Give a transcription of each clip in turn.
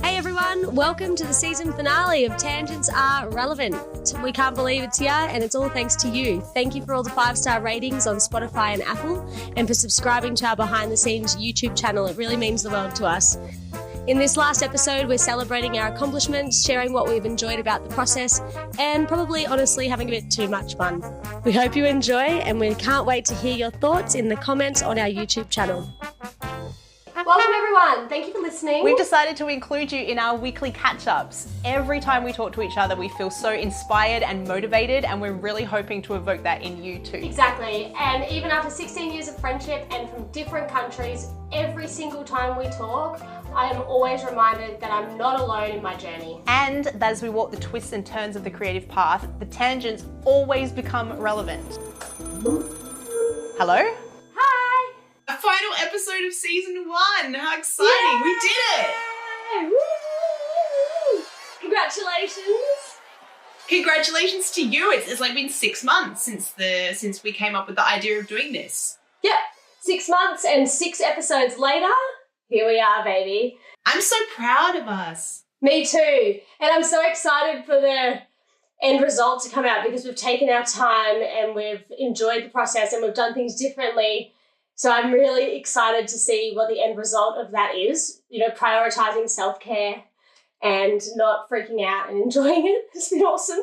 Hey everyone, welcome to the season finale of Tangents Are Relevant. We can't believe it's here and it's all thanks to you. Thank you for all the 5-star ratings on Spotify and Apple and for subscribing to our behind the scenes YouTube channel. It really means the world to us. In this last episode, we're celebrating our accomplishments, sharing what we've enjoyed about the process, and probably honestly having a bit too much fun. We hope you enjoy and we can't wait to hear your thoughts in the comments on our YouTube channel. Welcome everyone, thank you for listening. We've decided to include you in our weekly catch-ups. Every time we talk to each other, we feel so inspired and motivated, and we're really hoping to evoke that in you too. Exactly, and even after 16 years of friendship and from different countries, every single time we talk, I am always reminded that I'm not alone in my journey. And that as we walk the twists and turns of the creative path, the tangents always become relevant. Hello? Hi! A final episode of season 1. How exciting. Yay! We did it. Woo! Congratulations. Congratulations to you. It's like been 6 months since we came up with the idea of doing this. Yep, 6 months and 6 episodes later, here we are, baby. I'm so proud of us. Me too. And I'm so excited for the end result to come out because we've taken our time and we've enjoyed the process and we've done things differently. So I'm really excited to see what the end result of that is, you know, prioritizing self-care and not freaking out and enjoying it. It's been awesome.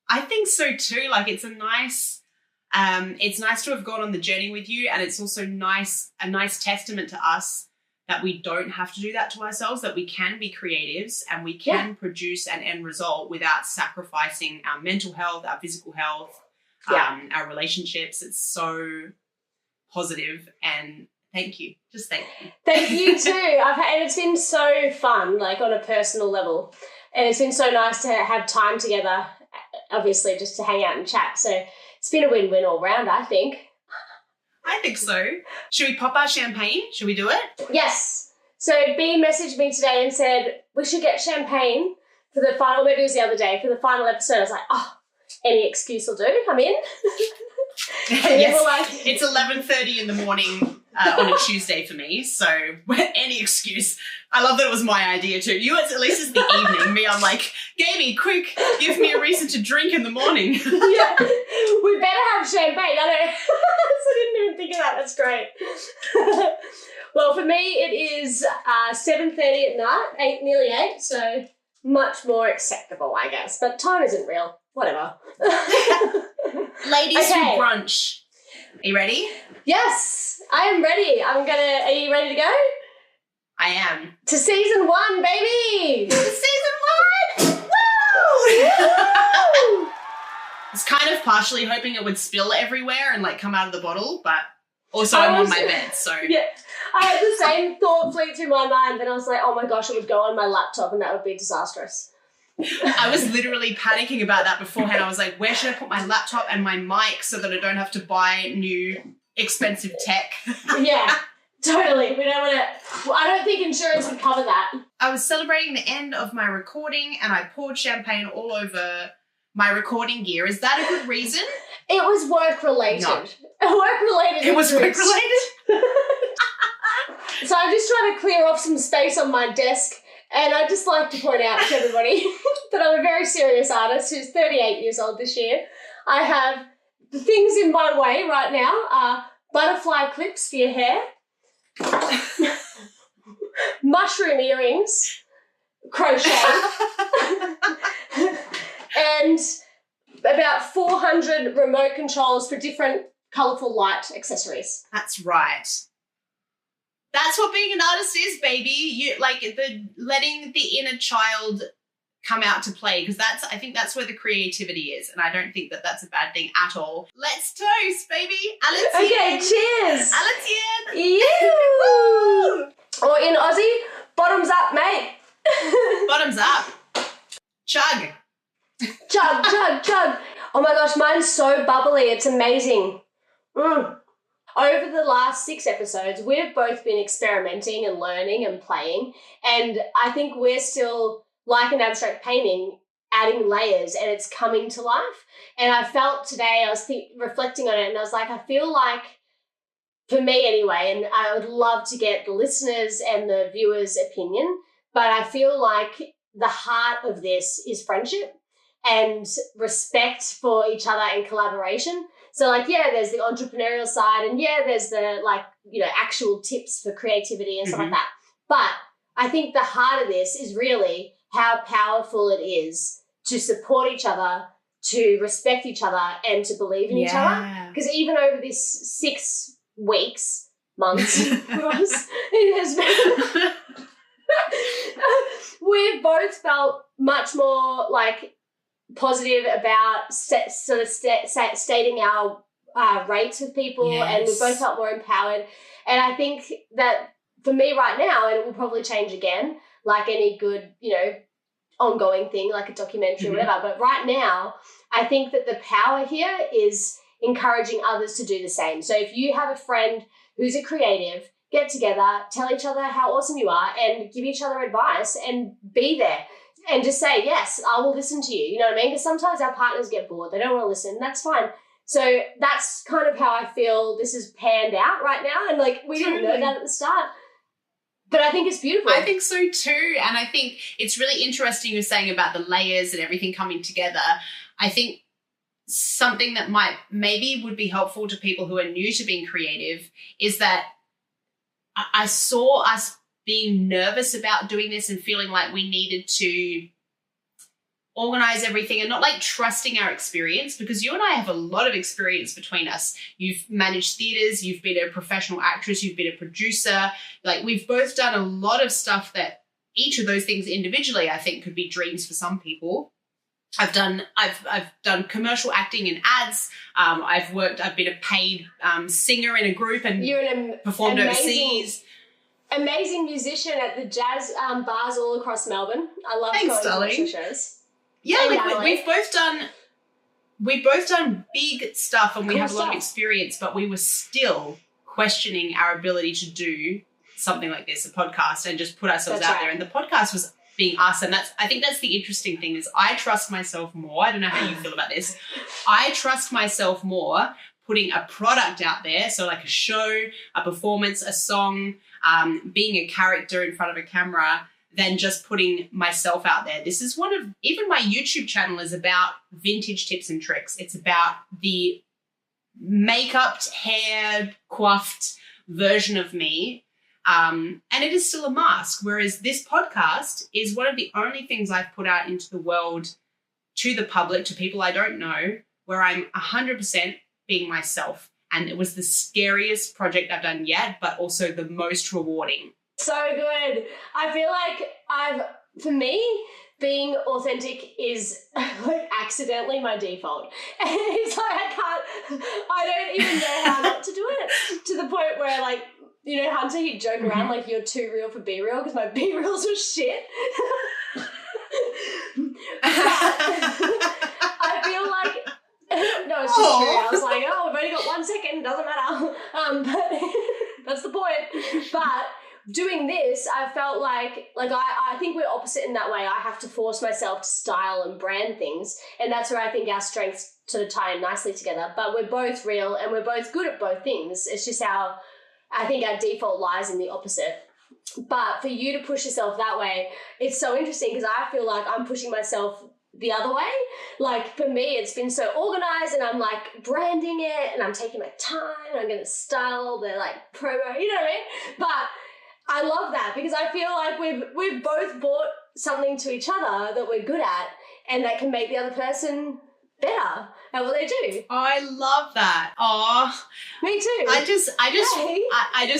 I think so too. Like it's nice to have gone on the journey with you, and it's also a nice testament to us that we don't have to do that to ourselves, that we can be creatives and we can produce an end result without sacrificing our mental health, our physical health, our relationships. It's so positive, and thank you. Just thank you. Thank you too. And it's been so fun, like on a personal level. And it's been so nice to have time together, obviously, just to hang out and chat. So it's been a win-win all round, I think. I think so. Should we pop our champagne? Should we do it? Yes. So Bee messaged me today and said, we should get champagne for the final, maybe it was the other day, for the final episode. I was like, oh, any excuse will do. I'm in. Yes, it's 11:30 in the morning on a Tuesday for me, so any excuse. I love that it was my idea too. You, at least it's the evening. Me, I'm like, Gaby, quick, give me a reason to drink in the morning. Yeah, we better have champagne. I know. I didn't even think of that. That's great. Well, for me, it is 7:30 at night, nearly 8, so much more acceptable, I guess. But time isn't real. Whatever. Ladies who brunch. Are you ready? Yes, I am ready. Are you ready to go? I am. To season 1, baby! To season 1! Woo! I was kind of partially hoping it would spill everywhere and like come out of the bottle, but also I'm on my bed, so. Yeah, I had the same thought fleet through my mind, but I was like, oh my gosh, it would go on my laptop and that would be disastrous. I was literally panicking about that beforehand. I was like, where should I put my laptop and my mic so that I don't have to buy new expensive tech? Yeah, totally. We don't want to. I don't think insurance would cover that. I was celebrating the end of my recording and I poured champagne all over my recording gear. Is that a good reason? It was work related. No. Work-related. It was work-related? So I'm just trying to clear off some space on my desk. And I'd just like to point out to everybody that I'm a very serious artist who's 38 years old this year. I have the things in my way right now are butterfly clips for your hair, mushroom earrings, crochet, and about 400 remote controls for different colourful light accessories. That's right. That's what being an artist is, baby. You like letting the inner child come out to play, because I think that's where the creativity is, and I don't think that that's a bad thing at all. Let's toast, baby. Okay, cheers. Alatian. Ew. Or in Aussie, bottoms up, mate. Bottoms up. Chug. Chug, chug, chug. Oh my gosh, mine's so bubbly. It's amazing. Over the last 6 episodes, we've both been experimenting and learning and playing, and I think we're still, like an abstract painting, adding layers, and it's coming to life. And I felt today, I was reflecting on it, and I was like, I feel like, for me anyway, and I would love to get the listeners' and the viewers' opinion, But I feel like the heart of this is friendship and respect for each other and collaboration. So like, yeah, there's the entrepreneurial side, and yeah, there's the like, you know, actual tips for creativity and stuff like that. But I think the heart of this is really how powerful it is to support each other, to respect each other, and to believe in each other. Because even over this 6 weeks, months, it has been, we've both felt much more like positive about stating our rates with people, and we both felt more empowered. And I think that for me right now, and it will probably change again, like any good, you know, ongoing thing, like a documentary or whatever. But right now, I think that the power here is encouraging others to do the same. So if you have a friend who's a creative, get together, tell each other how awesome you are, and give each other advice, and be there. And just say, yes, I will listen to you. You know what I mean? Because sometimes our partners get bored. They don't want to listen. That's fine. So that's kind of how I feel this is panned out right now. And like, we didn't know that at the start. But I think it's beautiful. I think so too. And I think it's really interesting you're saying about the layers and everything coming together. I think something that maybe would be helpful to people who are new to being creative is that I saw us being nervous about doing this and feeling like we needed to organize everything and not like trusting our experience, because you and I have a lot of experience between us. You've managed theaters, you've been a professional actress, you've been a producer. Like, we've both done a lot of stuff that each of those things individually I think could be dreams for some people. I've done commercial acting in ads. I've been a paid singer in a group and performed overseas. Amazing musician at the jazz bars all across Melbourne. I love going to shows. Yeah, like we've both done big stuff, and we have a lot of experience, but we were still questioning our ability to do something like this, a podcast, and just put ourselves out there. And the podcast was being us, and I think that's the interesting thing is I trust myself more. I don't know how you feel about this. I trust myself more putting a product out there, so like a show, a performance, a song, being a character in front of a camera, than just putting myself out there. This is even my YouTube channel is about vintage tips and tricks. It's about the makeup, hair, coiffed version of me. And it is still a mask. Whereas this podcast is one of the only things I've put out into the world, to the public, to people I don't know, where I'm 100% being myself. And it was the scariest project I've done yet, but also the most rewarding. So good. I feel like for me, being authentic is like accidentally my default. And it's like I don't even know how not to do it, to the point where, like, you know, Hunter, he'd joke around like, you're too real for Be Real, because my Be Reals were shit. I feel like, no, it's just true. I was like, we've only got 1 second, doesn't matter. But that's the point. But doing this, I felt like I think we're opposite in that way. I have to force myself to style and brand things, and that's where I think our strengths sort of tie in nicely together. But we're both real, and we're both good at both things. It's just I think our default lies in the opposite. But for you to push yourself that way, it's so interesting, because I feel like I'm pushing myself the other way. Like, for me, it's been so organized, and I'm like branding it, and I'm taking my time, and I'm going to style the like promo, you know what I mean? But I love that, because I feel like we've both brought something to each other that we're good at, and that can make the other person better at what they do. Oh, I love that. Oh, me too. I just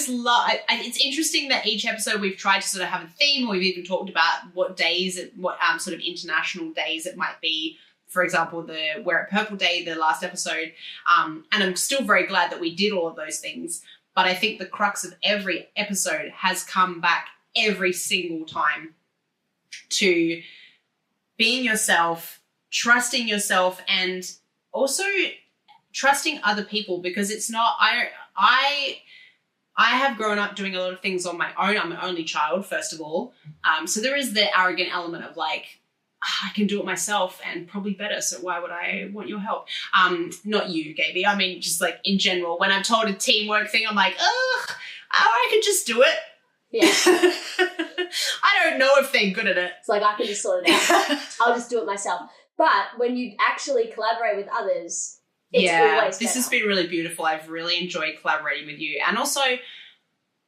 love. It's interesting that each episode we've tried to sort of have a theme, or we've even talked about what days, what sort of international days it might be. For example, the Wear It Purple Day, the last episode, and I'm still very glad that we did all of those things. But I think the crux of every episode has come back every single time to being yourself, trusting yourself, and also trusting other people, because it's not, I have grown up doing a lot of things on my own. I'm an only child, first of all. So there is the arrogant element of like, I can do it myself and probably better, so why would I want your help? Not you, Gaby. I mean, just like in general, when I'm told a teamwork thing, I'm like, I could just do it. Yeah. I don't know if they're good at it. It's like, I can just sort it out. I'll just do it myself. But when you actually collaborate with others, it's always better. This has been really beautiful. I've really enjoyed collaborating with you. And also,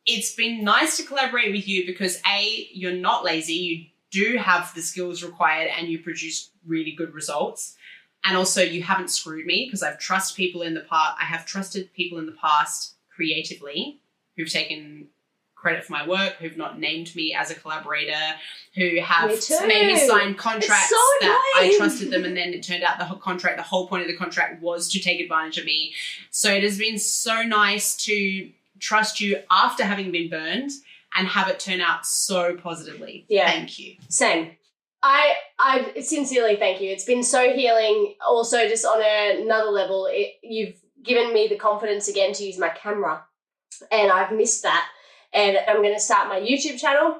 it's been nice to collaborate with you because, A, you're not lazy. You do have the skills required and you produce really good results. And also, you haven't screwed me because I've trusted people in the past. I have trusted people in the past creatively who've taken credit for my work, who've not named me as a collaborator, who have maybe signed contracts that I trusted them, and then it turned out the whole point of the contract was to take advantage of me. So it has been so nice to trust you after having been burned and have it turn out so positively. Yeah. Thank you. Same. I sincerely thank you. It's been so healing. Also, just on another level, you've given me the confidence again to use my camera, and I've missed that. And I'm going to start my YouTube channel,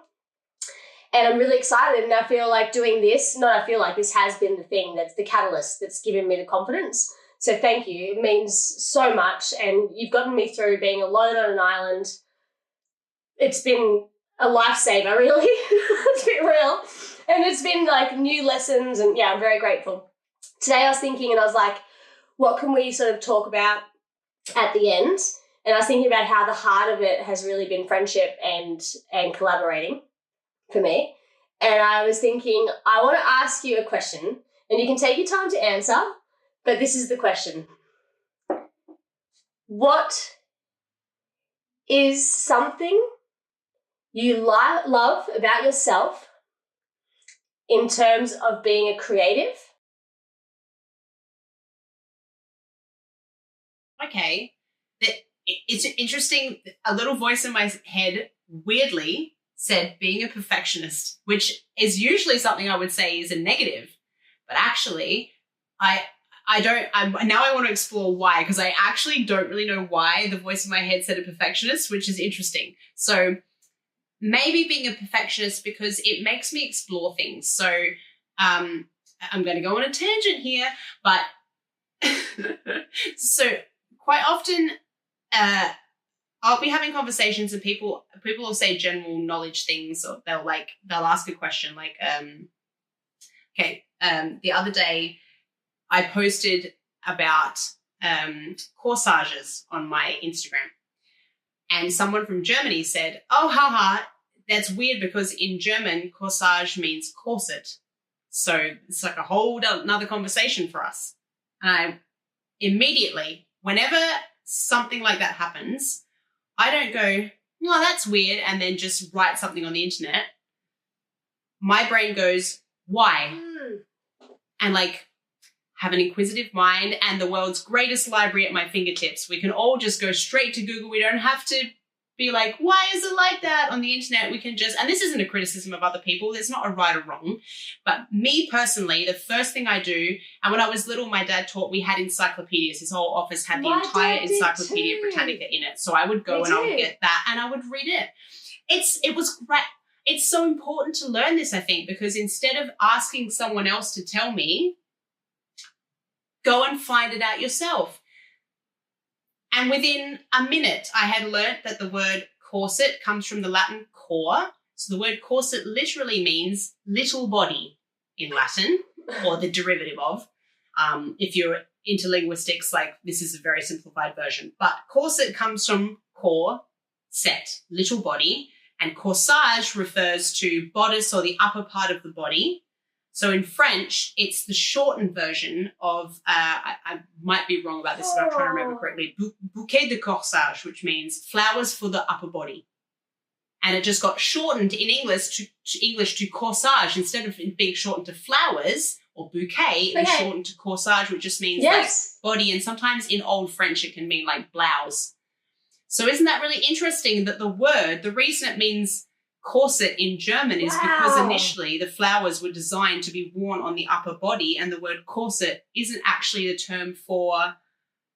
and I'm really excited. And I feel like doing this, this has been the thing that's the catalyst that's given me the confidence. So thank you. It means so much. And you've gotten me through being alone on an island. It's been a lifesaver, really. It's been real. And it's been like new lessons. And yeah, I'm very grateful. Today I was thinking, and I was like, what can we sort of talk about at the end? And I was thinking about how the heart of it has really been friendship and collaborating for me. And I was thinking, I want to ask you a question, and you can take your time to answer, but this is the question. What is something you love about yourself in terms of being a creative? Okay. It's interesting. A little voice in my head weirdly said being a perfectionist, which is usually something I would say is a negative. But actually, now I want to explore why, because I actually don't really know why the voice in my head said a perfectionist, which is interesting. So maybe being a perfectionist because it makes me explore things. So I'm going to go on a tangent here, but so quite often I'll be having conversations and people will say general knowledge things, or they'll ask a question like, the other day I posted about corsages on my Instagram, and someone from Germany said, oh, haha, that's weird because in German, corsage means corset. So it's like a whole another conversation for us. And I immediately, whenever something like that happens, I don't go, no, that's weird, and then just write something on the internet. My brain goes, why? And have an inquisitive mind and the world's greatest library at my fingertips. We can all just go straight to Google. We don't have to be like, why is it like that on the internet? We can just, and this isn't a criticism of other people. There's not a right or wrong. But me personally, the first thing I do, and when I was little, my dad taught, we had encyclopedias. His whole office had the entire Encyclopedia Britannica in it. So I would go and I would get that and I would read it. It was great. It's so important to learn this, I think, because instead of asking someone else to tell me, go and find it out yourself. And within a minute, I had learnt that the word corset comes from the Latin cor. So the word corset literally means little body in Latin, or the derivative of. If you're into linguistics, this is a very simplified version. But corset comes from cor, set, little body, and corsage refers to bodice or the upper part of the body. So in French, it's the shortened version of, I might be wrong about this if I'm trying to remember correctly, bouquet de corsage, which means flowers for the upper body. And it just got shortened in English to corsage. Instead of it being shortened to flowers or bouquet, it was shortened to corsage, which just means body. And sometimes in Old French, it can mean blouse. So isn't that really interesting that the reason it means corset in German is because initially the flowers were designed to be worn on the upper body, and the word corset isn't actually the term for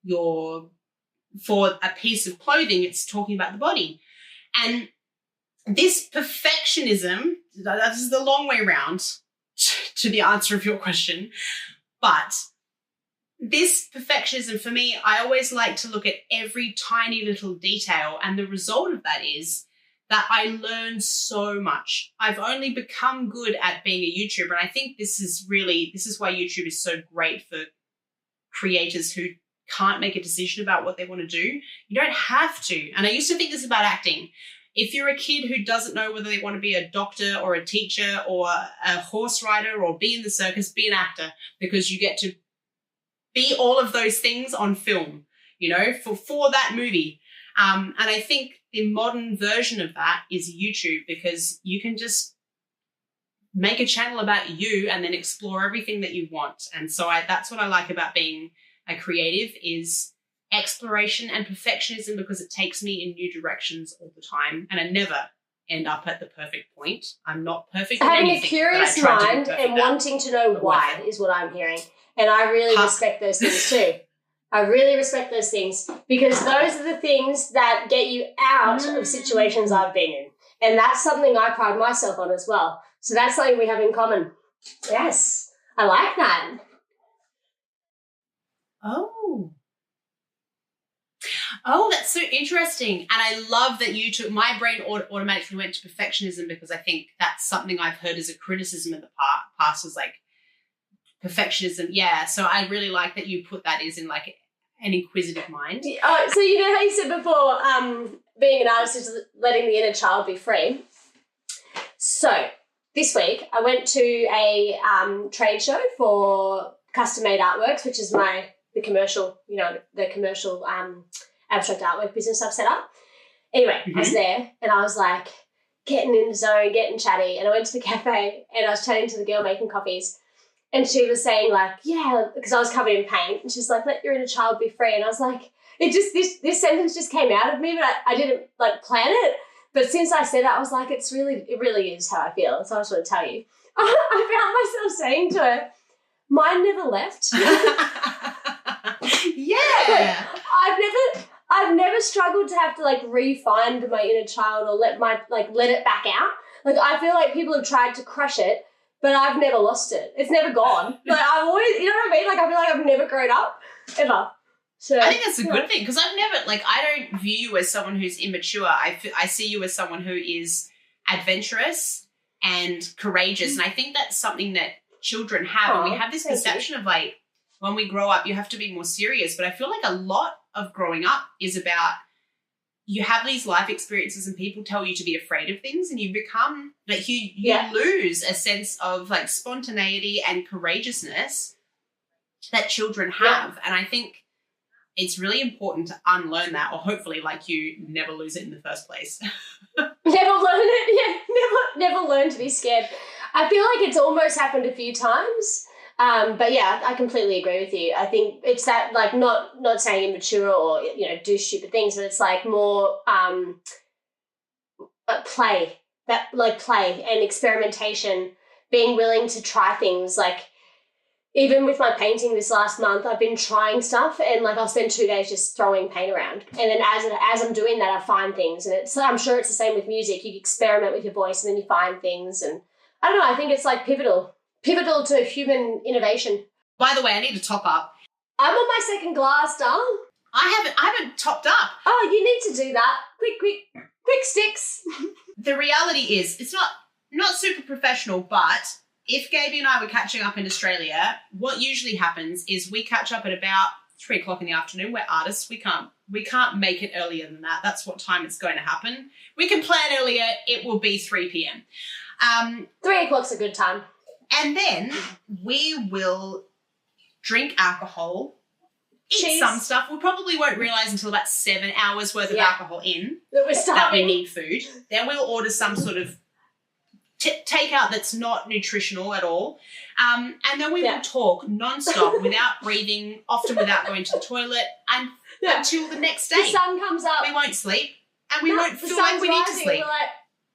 a piece of clothing. It's talking about the body. And this perfectionism, that is the long way round to the answer of your question, but this perfectionism for me, I always like to look at every tiny little detail, and the result of that is that I learned so much. I've only become good at being a YouTuber. And I think this is why YouTube is so great for creators who can't make a decision about what they want to do. You don't have to. And I used to think this about acting. If you're a kid who doesn't know whether they want to be a doctor or a teacher or a horse rider or be in the circus, be an actor, because you get to be all of those things on film, you know, for that movie. And I think the modern version of that is YouTube, because you can just make a channel about you and then explore everything that you want. And so that's what I like about being a creative, is exploration and perfectionism, because it takes me in new directions all the time. And I never end up at the perfect point. I'm not perfect. Having a curious mind and wanting to know why is what I'm hearing. And I really respect those things too. I really respect those things, because those are the things that get you out of situations I've been in. And that's something I pride myself on as well. So that's something we have in common. Yes, I like that. Oh, that's so interesting. And I love that you took, my brain automatically went to perfectionism, because I think that's something I've heard as a criticism in the past was like perfectionism. Yeah. So I really like that you put that as in like an inquisitive mind. Oh, so you know how you said before, being an artist is letting the inner child be free. So this week I went to a trade show for custom-made artworks, which is the commercial abstract artwork business I've set up. Anyway, I was there and I was like getting in the zone, getting chatty, and I went to the cafe and I was chatting to the girl making coffees, and she was saying like, yeah, because I was covered in paint, and she's like, let your inner child be free. And I was like, this sentence just came out of me, but I didn't like plan it. But since I said it, I was like, it really is how I feel. So I just want to tell you. I found myself saying to her, mine never left. Yeah. I've never struggled to have to like re-find my inner child or let it back out. Like I feel like people have tried to crush it, but I've never lost it. It's never gone. Like I've always, you know what I mean? Like I feel like I've never grown up ever. So I think that's a good thing, because I've never, like, I don't view you as someone who's immature. I see you as someone who is adventurous and courageous. And I think that's something that children have. And we have this conception of like, when we grow up, you have to be more serious. But I feel like a lot of growing up is about, you have these life experiences and people tell you to be afraid of things, and you become like, you lose a sense of like spontaneity and courageousness that children have. And I think it's really important to unlearn that, or hopefully like you never lose it in the first place. Never learn it. Yeah, never learn to be scared. I feel like it's almost happened a few times. But yeah, I completely agree with you. I think it's that, like, not saying immature or, you know, do stupid things, but it's like more play and experimentation, being willing to try things. Like, even with my painting this last month, I've been trying stuff, and like I'll spend 2 days just throwing paint around. And then as I'm doing that, I find things. And I'm sure it's the same with music. You experiment with your voice and then you find things. And I don't know, I think it's like pivotal to human innovation. By the way, I need to top up. I'm on my second glass, darling. I haven't topped up. Oh, you need to do that. Quick sticks. The reality is, it's not super professional, but if Gaby and I were catching up in Australia, what usually happens is we catch up at about 3 o'clock in the afternoon. We're artists. We can't make it earlier than that. That's what time it's going to happen. We can plan earlier. It will be 3 p.m. 3 o'clock's a good time. And then we will drink alcohol, eat some stuff. We probably won't realise until about 7 hours worth of alcohol in that we need food. Then we'll order some sort of takeout that's not nutritional at all. And then we will talk non-stop without breathing, often without going to the toilet, and until the next day. The sun comes up. We won't sleep, and we won't feel like we need to sleep. We're like,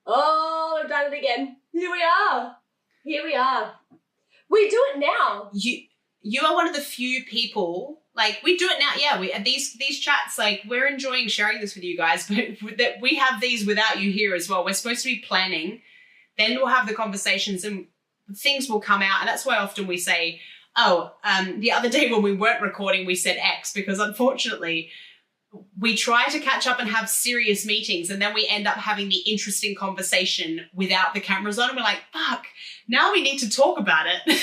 oh, we've done it again. Here we are. We do it now. You are one of the few people, like, we do it now. Yeah, these chats, like, we're enjoying sharing this with you guys, but that we have these without you here as well. We're supposed to be planning. Then we'll have the conversations and things will come out. And that's why often we say, the other day when we weren't recording, we said X, because unfortunately we try to catch up and have serious meetings, and then we end up having the interesting conversation without the cameras on, and we're like, fuck, now we need to talk about it.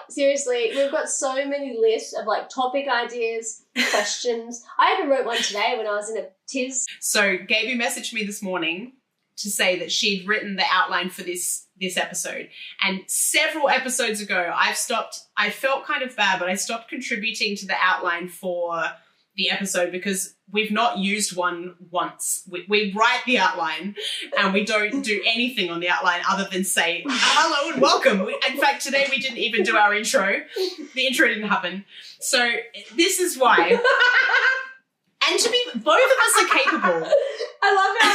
Seriously, we've got so many lists of like topic ideas, questions. I even wrote one today when I was in a tiz. So Gaby messaged me this morning to say that she'd written the outline for this episode. And several episodes ago, I felt kind of bad, but I stopped contributing to the outline for the episode because we've not used one once. We write the outline and we don't do anything on the outline other than say, hello and welcome. In fact, today we didn't even do our intro. The intro didn't happen. So this is why. And to be, both of us are capable. I love how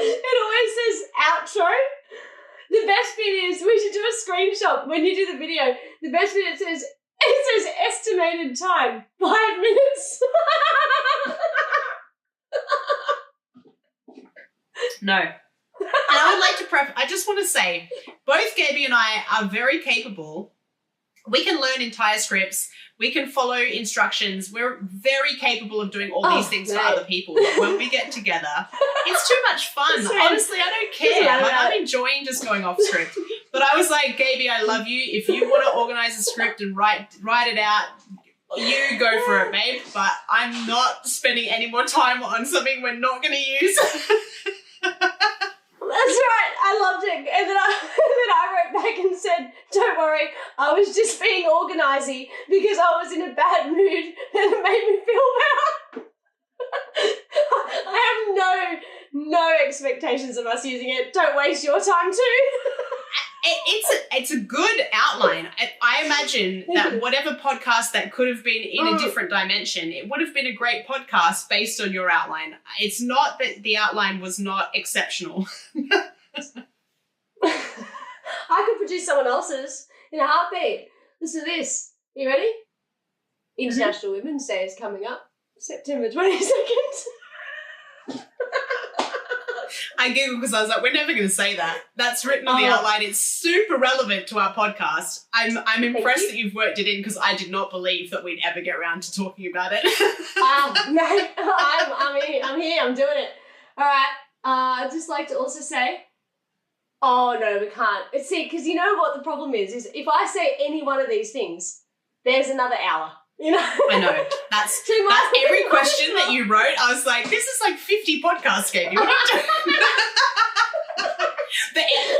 it always says outro. The best bit is, we should do a screenshot when you do the video. The best bit, it says estimated time, 5 minutes. No. And I would like to I just want to say, both Gaby and I are very capable. We can learn entire scripts. We can follow instructions. We're very capable of doing all these things for other people. But when we get together, it's too much fun. Honestly, I don't care. Like, I'm enjoying just going off script. But I was like, Gaby, I love you. If you want to organize a script and write it out, you go for it, babe. But I'm not spending any more time on something we're not going to use. That's right. I loved it. And then I wrote back and said, don't worry, I was just being organisy because I was in a bad mood and it made me feel better. I have no expectations of us using it. Don't waste your time too. It's a good outline. I imagine that whatever podcast that could have been in a different dimension, it would have been a great podcast based on your outline. It's not that the outline was not exceptional. I could produce someone else's in a heartbeat. Listen to this. You ready? International Women's Day is coming up, September 22nd. I giggled because I was like, we're never going to say that. That's written on the outline. It's super relevant to our podcast. I'm impressed that you've worked it in because I did not believe that we'd ever get around to talking about it. No, I'm here. I'm doing it. All right. I'd just like to also say, oh, no, we can't. See, because you know what the problem is if I say any one of these things, there's another hour. You know? I know. That's every question that you wrote. I was like, this is like 50 podcasts, Gaby. What are you doing?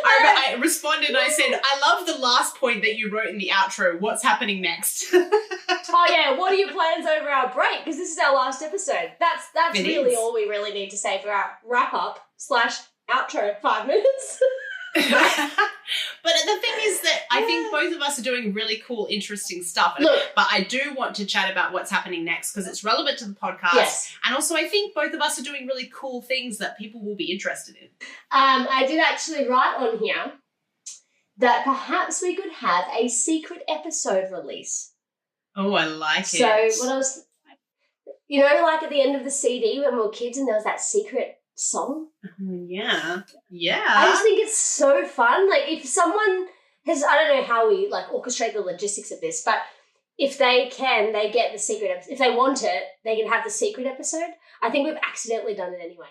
I responded and I said, I love the last point that you wrote in the outro. What's happening next? Oh, yeah. What are your plans over our break? Because this is our last episode. That's really all we really need to say for our wrap-up / outro, 5 minutes. But the thing is that I think both of us are doing really cool, interesting stuff. But I do want to chat about what's happening next because it's relevant to the podcast. Yes. And also I think both of us are doing really cool things that people will be interested in. I did actually write on here that perhaps we could have a secret episode release. Oh, I like it. So what else? You know, like at the end of the CD when we were kids and there was that secret song. Yeah. I just think it's so fun. Like if someone has, I don't know how we like orchestrate the logistics of this, but if they get the secret episode. If they want it, they can have the secret episode. I think we've accidentally done it anyway.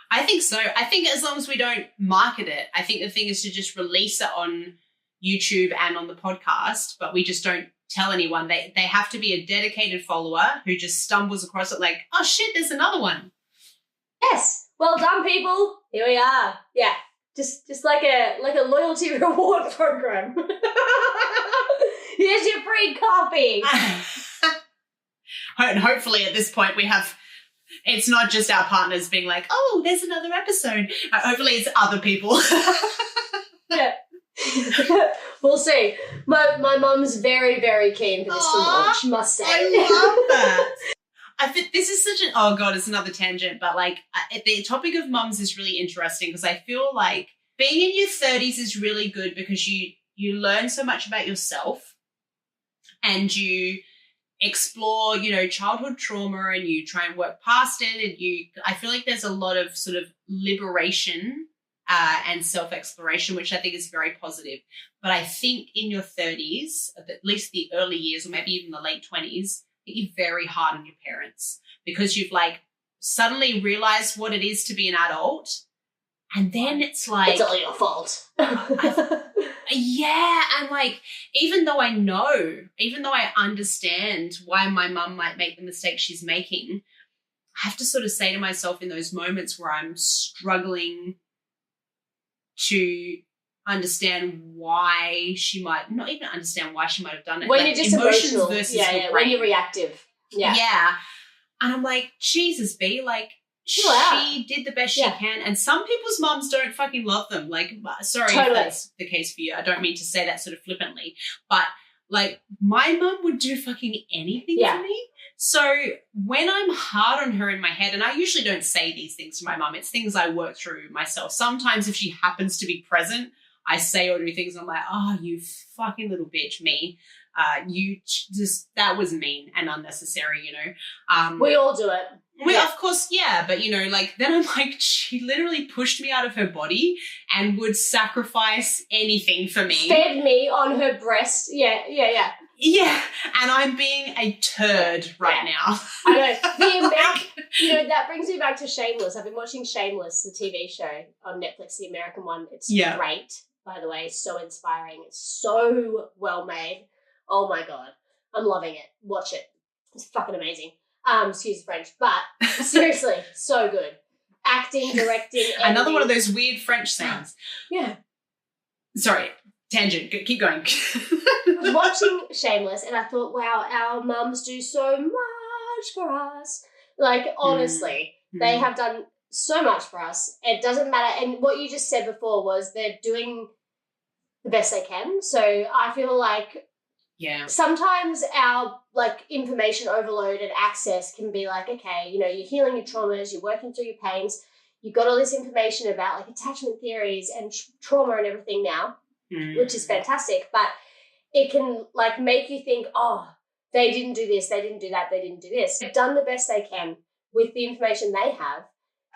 I think so. I think as long as we don't market it, I think the thing is to just release it on YouTube and on the podcast, but we just don't tell anyone. They have to be a dedicated follower who just stumbles across it like, oh shit, there's another one. Yes. Well done, people. Here we are. Yeah. Just like a loyalty reward program. Here's your free copy. And hopefully at this point it's not just our partners being like, oh, there's another episode. Hopefully it's other people. Yeah. We'll see. My mum's very, very keen for this to launch, must say. I love that. I think this is such oh God, it's another tangent, but like the topic of mums is really interesting because I feel like being in your 30s is really good because you learn so much about yourself and you explore, childhood trauma and you try and work past it and I feel like there's a lot of sort of liberation and self-exploration, which I think is very positive. But I think in your 30s, at least the early years or maybe even the late 20s, hit you very hard on your parents because you've like suddenly realized what it is to be an adult. And then it's like, it's all your fault. yeah. And like, even though I understand why my mum might make the mistake she's making, I have to sort of say to myself in those moments where I'm struggling to understand why she might not even understand why she might have done it. When like, you're just emotions emotional. versus Yeah, when you're reactive. Yeah. Yeah. And I'm like, Jesus, B, like, she did the best she can. And some people's mums don't fucking love them. Like, sorry if that's the case for you. I don't mean to say that sort of flippantly. But, like, my mum would do fucking anything for me. So when I'm hard on her in my head, and I usually don't say these things to my mum, it's things I work through myself. Sometimes if she happens to be present, I say or do things and I'm like, oh, you fucking little bitch, me. That was mean and unnecessary, you know. We all do it. Of course, yeah. But, you know, like, then I'm like, she literally pushed me out of her body and would sacrifice anything for me. Fed me on her breast. Yeah. Yeah, and I'm being a turd right now. I know. The amount, you know, that brings me back to Shameless. I've been watching Shameless, the TV show on Netflix, the American one. It's great, by the way. It's so inspiring. It's so well made. Oh, my God. I'm loving it. Watch it. It's fucking amazing. Excuse the French. But seriously, so good. Acting, directing. Another one of those weird French sounds. Yeah. Sorry. Tangent. Keep going. I was watching Shameless and I thought, wow, our mums do so much for us. Like, honestly, they have done so much for us. It doesn't matter. And what you just said before was they're doing the best they can. So I feel like sometimes our, like, information overload and access can be like, okay, you know, you're healing your traumas, you're working through your pains, you've got all this information about, like, attachment theories and trauma and everything now. Which is fantastic, but it can, like, make you think, oh, they didn't do this, they didn't do that, they didn't do this. They've done the best they can with the information they have,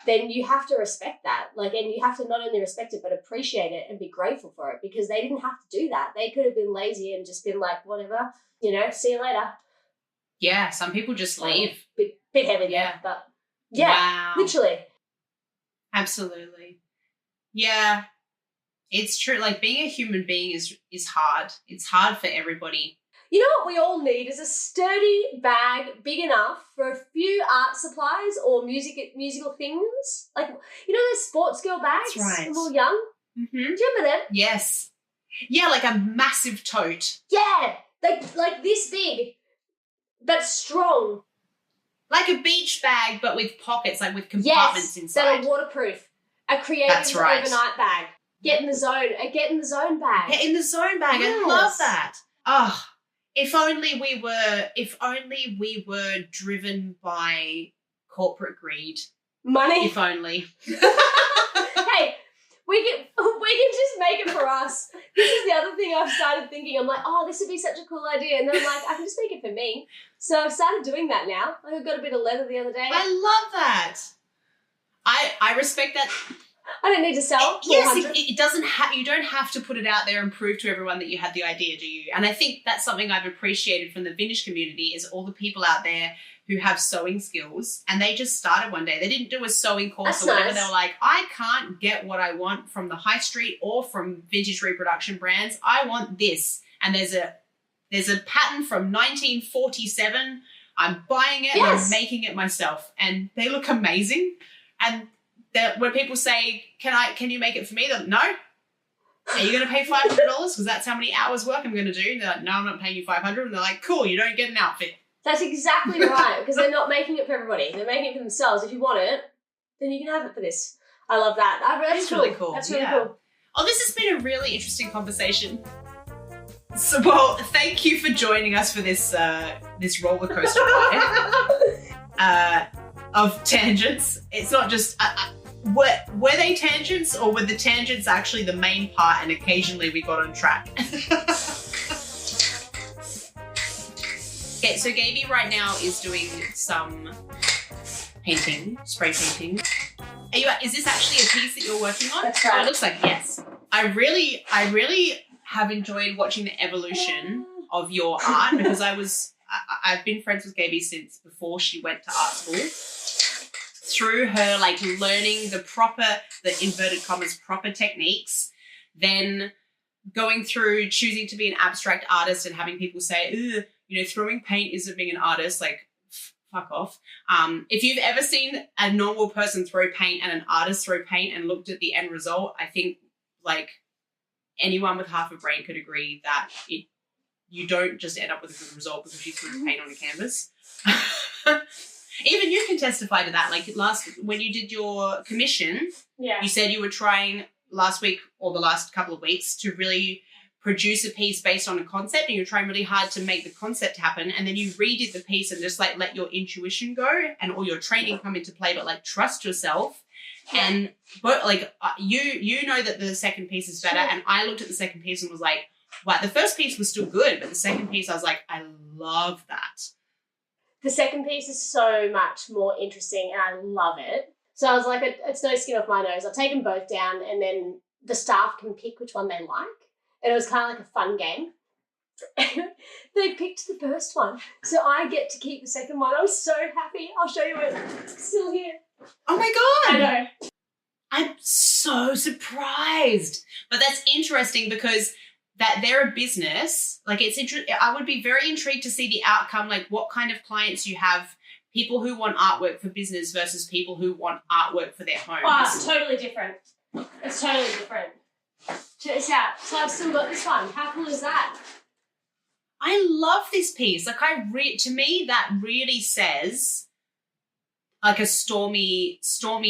then you have to respect that. Like, and you have to not only respect it, but appreciate it and be grateful for it because they didn't have to do that. They could have been lazy and just been like, whatever, you know, see you later. Yeah, some people just leave. Bit heavy, but literally. Absolutely. Yeah. It's true. Like, being a human being is hard. It's hard for everybody. You know what we all need is a sturdy bag big enough for a few art supplies or musical things. Like, you know those sports girl bags? That's right. When we were young? Mm-hmm. Do you remember them? Yes. Yeah, like a massive tote. Yeah. Like this big, but strong. Like a beach bag, but with pockets, like with compartments inside. That are waterproof. A creative overnight bag. Get in the zone. Get in the zone bag. Get in the zone bag. Yes. I love that. Oh, if only we were driven by corporate greed. Money. If only. Hey, we can just make it for us. This is the other thing I've started thinking. I'm like, oh, this would be such a cool idea. And then I'm like, I can just make it for me. So I've started doing that now. I got a bit of leather the other day. I love that. I respect that. I don't need to sell. It doesn't you don't have to put it out there and prove to everyone that you had the idea, do you? And I think that's something I've appreciated from the vintage community is all the people out there who have sewing skills and they just started one day. They didn't do a sewing course or whatever. Nice. They were like, I can't get what I want from the high street or from vintage reproduction brands. I want this. And there's a pattern from 1947. I'm buying it and I'm making it myself. And they look amazing. And when people say, can you make it for me? They're like, no. Are you going to pay $500? Because that's how many hours work I'm going to do. And they're like, no, I'm not paying you $500. And they're like, cool, you don't get an outfit. That's exactly right, because they're not making it for everybody. They're making it for themselves. If you want it, then you can have it for this. I love that. That's really cool. That's really cool. Oh, this has been a really interesting conversation. So, well, thank you for joining us for this this roller coaster ride of tangents. It's not just... were they tangents or were the tangents actually the main part and occasionally we got on track? Okay, so Gaby right now is doing some painting, spray painting. Is this actually a piece that you're working on? That's right. Oh, it looks like yes. I really have enjoyed watching the evolution of your art because I was I've been friends with Gaby since before she went to art school. Through her like learning the inverted commas, proper techniques, then going through choosing to be an abstract artist and having people say, you know, throwing paint isn't being an artist, like fuck off. If you've ever seen a normal person throw paint and an artist throw paint and looked at the end result, I think like anyone with half a brain could agree that you don't just end up with a good result because you threw paint on a canvas. Even you can testify to that. Like when you did your commission, you said you were trying last week or the last couple of weeks to really produce a piece based on a concept, and you're trying really hard to make the concept happen, and then you redid the piece and just like let your intuition go and all your training come into play, but like trust yourself. And but like you know that the second piece is better, and I looked at the second piece and was like, wow, the first piece was still good, but the second piece I was like, I love that. The second piece is so much more interesting and I love it. So I was like, it's no skin off my nose. I've taken both down and then the staff can pick which one they like. And it was kind of like a fun game. They picked the first one. So I get to keep the second one. I'm so happy. I'll show you it. It's still here. Oh my God. I know. I'm so surprised. But that's interesting because that they're a business. Like I would be very intrigued to see the outcome, like what kind of clients you have, people who want artwork for business versus people who want artwork for their homes. Oh, it's totally different. It's totally different. Check this out. So I've still got this one. How cool is that? I love this piece. Like to me, that really says like a stormy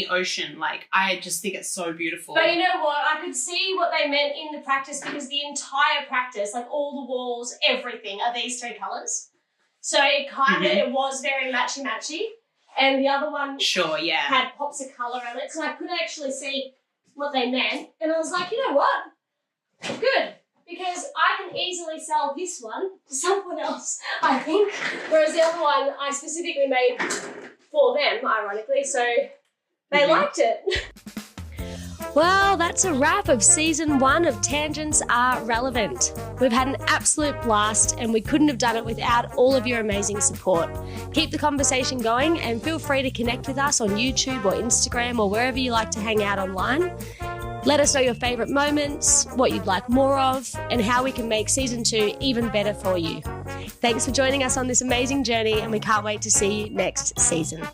ocean. Like I just think it's so beautiful. But you know what? I could see what they meant in the practice because the entire practice, like all the walls, everything are these three colours. So it kind of, it was very matchy-matchy. And the other one had pops of colour on it. So I could actually see what they meant. And I was like, you know what? Good. Because I can easily sell this one to someone else, I think. Whereas the other one I specifically made for them, ironically. So they liked it. Well, that's a wrap of season 1 of Tangents Are Relevant. We've had an absolute blast and we couldn't have done it without all of your amazing support. Keep the conversation going and feel free to connect with us on YouTube or Instagram or wherever you like to hang out online. Let us know your favourite moments, what you'd like more of, and how we can make season 2 even better for you. Thanks for joining us on this amazing journey and we can't wait to see you next season.